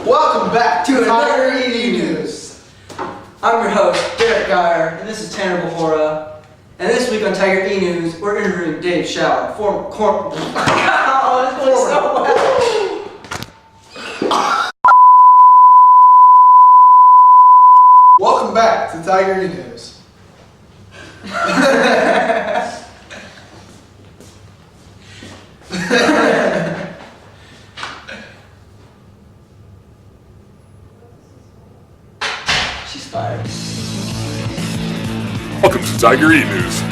Welcome back to another ENews. I'm your host, Derek Geyer, and this is Tanner Bahora. And this week on Tiger ENews, we're interviewing Dave Schauer, former Welcome back to Tiger ENews. She's fired. Welcome to Tiger ENews.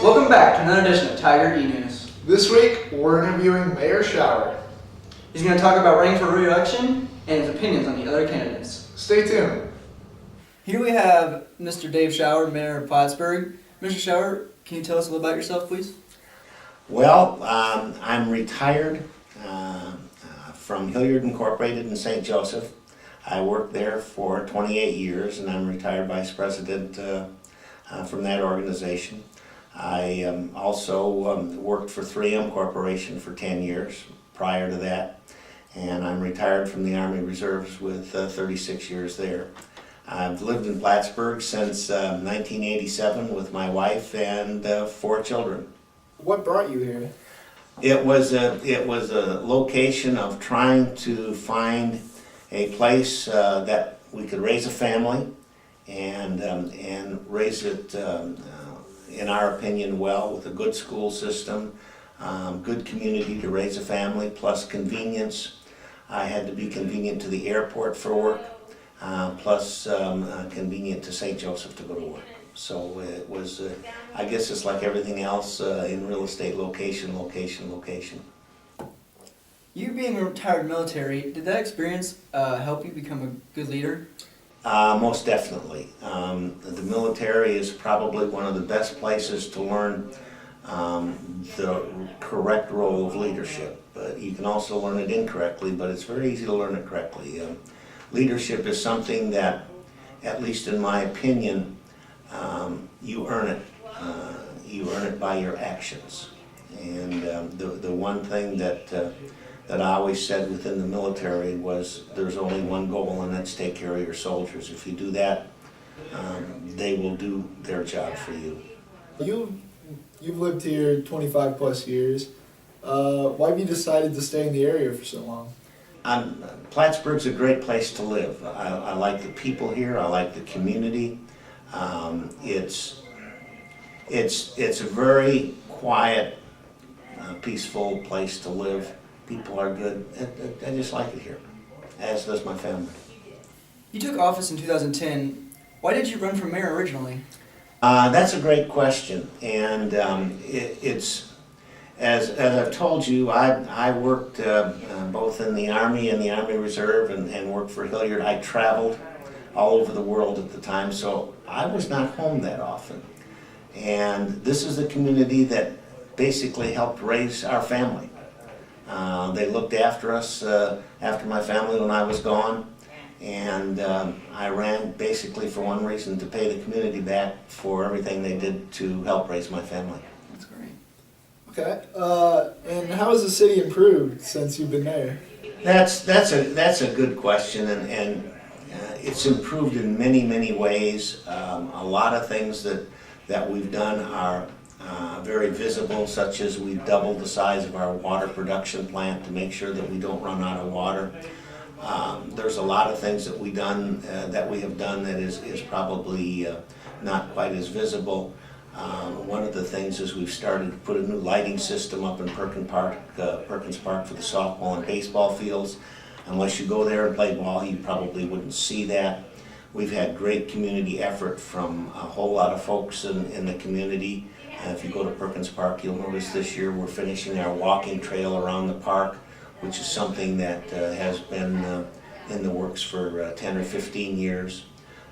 Welcome back to another edition of Tiger ENews. This week, we're interviewing Mayor Schauer. He's going to talk about running for re-election and his opinions on the other candidates. Stay tuned. Here we have Mr. Dave Schauer, Mayor of Plattsburgh. Mr. Schauer, can you tell us a little about yourself, please? Well, I'm retired from Hilliard Incorporated in St. Joseph. I worked there for 28 years, and I'm retired vice president from that organization. I also worked for 3M Corporation for 10 years prior to that, and I'm retired from the Army Reserves with 36 years there. I've lived in Plattsburgh since 1987 with my wife and 4 children. What brought you here? It was a location of trying to find a place that we could raise a family and raise it, in our opinion, well, with a good school system, good community to raise a family, plus convenience. I had to be convenient to the airport for work, plus convenient to St. Joseph to go to work. So it was, I guess it's like everything else in real estate, location, location, location. You being a retired military, did that experience help you become a good leader? Most definitely. The military is probably one of the best places to learn the correct role of leadership. But you can also learn it incorrectly, but it's very easy to learn it correctly. Leadership is something that, at least in my opinion, you earn it. You earn it by your actions. And the one thing that I always said within the military was there's only one goal, and that's take care of your soldiers. If you do that, they will do their job for you. You've lived here 25 plus years. Why have you decided to stay in the area for so long? Plattsburgh's a great place to live. I like the people here. I like the community. It's a very quiet, peaceful place to live. People are good. I just like it here, as does my family. You took office in 2010. Why did you run for mayor originally? That's a great question, and it's as I've told you, I worked both in the Army and the Army Reserve and worked for Hilliard. I traveled all over the world at the time, so I was not home that often. And this is the community that basically helped raise our family. They looked after us after my family when I was gone, and I ran basically for one reason, to pay the community back for everything they did to help raise my family. That's great. Okay. And how has the city improved since you've been there? That's a good question, and it's improved in many ways. A lot of things that we've done are very visible, such as we've doubled the size of our water production plant to make sure that we don't run out of water. There's a lot of things that we have done that is probably not quite as visible. One of the things is we've started to put a new lighting system up in Perkins Park for the softball and baseball fields. Unless you go there and play ball, you probably wouldn't see that. We've had great community effort from a whole lot of folks in the community. If you go to Perkins Park, you'll notice this year we're finishing our walking trail around the park, which is something that has been in the works for 10 or 15 years.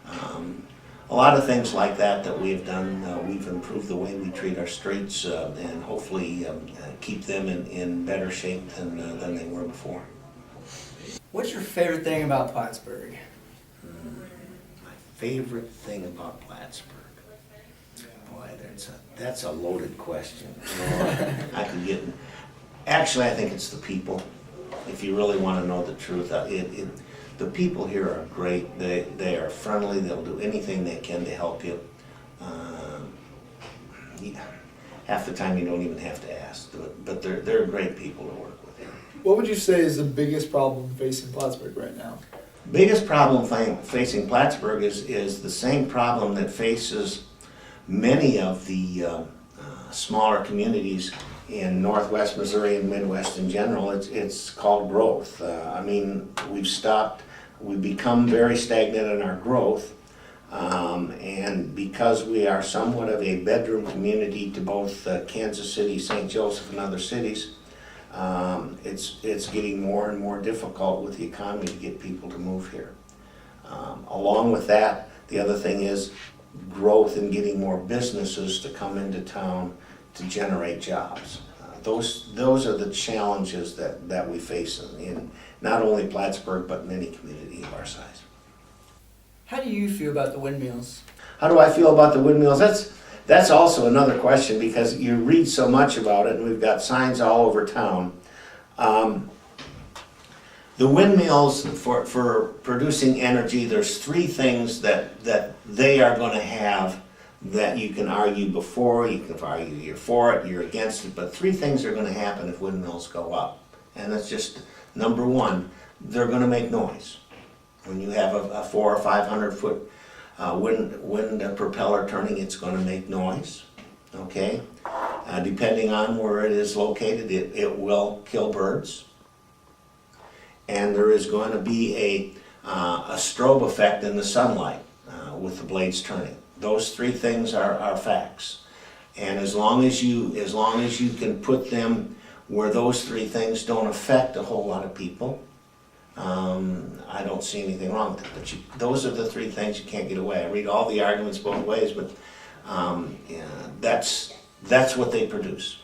A lot of things like that we've done. We've improved the way we treat our streets and hopefully keep them in better shape than they were before. What's your favorite thing about Plattsburgh? My favorite thing about Plattsburgh? Boy, that's a loaded question. You know, I could get. Actually, I think it's the people. If you really want to know the truth, the people here are great. They are friendly. They'll do anything they can to help you. Half the time you don't even have to ask, but they're great people to work with here. What would you say is the biggest problem facing Plattsburgh right now? Biggest problem facing Plattsburgh is the same problem that faces many of the smaller communities in Northwest Missouri and Midwest in general. It's called growth. I mean, we've become very stagnant in our growth, and because we are somewhat of a bedroom community to both Kansas City, St. Joseph, and other cities, it's getting more and more difficult with the economy to get people to move here. Along with that, the other thing is growth and getting more businesses to come into town to generate jobs. Those are the challenges that we face in not only Plattsburgh, but in any community of our size. How do you feel about the windmills? How do I feel about the windmills? That's also another question, because you read so much about it, and we've got signs all over town. The windmills, for producing energy, there's three things that they are going to have that you can argue before, you can argue you're for it, you're against it, but three things are going to happen if windmills go up. And that's just, number one, they're going to make noise. When you have a 400 or 500 foot wind propeller turning, it's going to make noise, okay? Depending on where it is located, it will kill birds. And there is going to be a strobe effect in the sunlight with the blades turning. Those three things are facts. And as long as you can put them where those three things don't affect a whole lot of people, I don't see anything wrong with it. But those are the three things you can't get away. I read all the arguments both ways, but yeah, that's what they produce.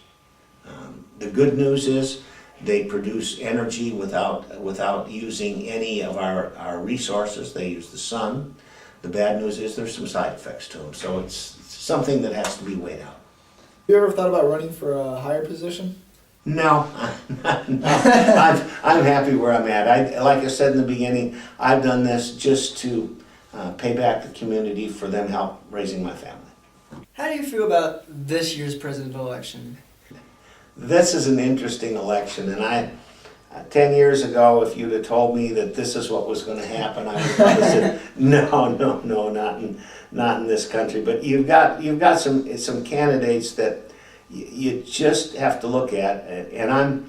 The good news is they produce energy without using any of our resources. They use the sun. The bad news is there's some side effects to them, so it's something that has to be weighed out. You ever thought about running for a higher position? No, I'm happy where I'm at. Like I said in the beginning, I've done this just to pay back the community for them help raising my family. How do you feel about this year's presidential election? This is an interesting election, and 10 years ago, if you'd have told me that this is what was going to happen, I would have said, no, not in this country. But you've got some candidates that you just have to look at, and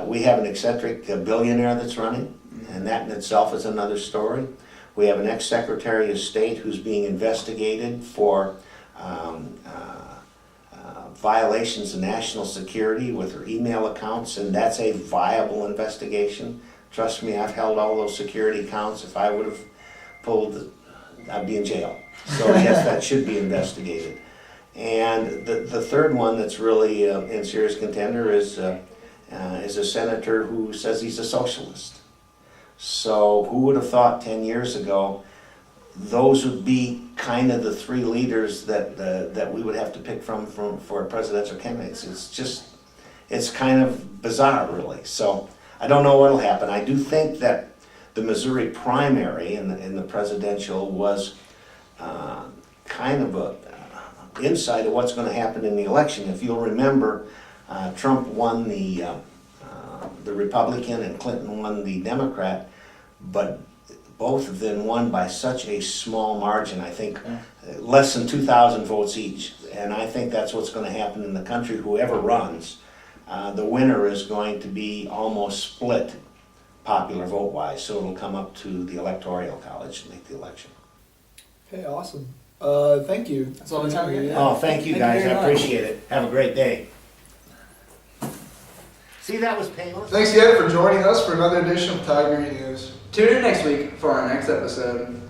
we have an eccentric billionaire that's running, and that in itself is another story. We have an ex-secretary of state who's being investigated for violations of national security with her email accounts, and that's a viable investigation. Trust me, I've held all those security accounts. If I would have pulled, I'd be in jail. So yes, that should be investigated. And the third one that's really in serious contender is a senator who says he's a socialist. So who would have thought 10 years ago those would be kind of the three leaders that we would have to pick from for presidential candidates? It's kind of bizarre, really. So I don't know what'll happen. I do think that the Missouri primary in the presidential was kind of a insight of what's going to happen in the election. If you'll remember, Trump won the Republican and Clinton won the Democrat, but both of them won by such a small margin. I think less than 2,000 votes each. and I think that's what's going to happen in the country. Whoever runs, the winner is going to be almost split popular vote-wise, so it'll come up to the Electoral College to make the election. Okay, awesome. Thank you. That's all the time we got. Oh, thank you Thank you guys, very I much. appreciate it. Have a great day. See, that was painless. Thanks again for joining us for another edition of Tiger ENews. Tune in next week for our next episode.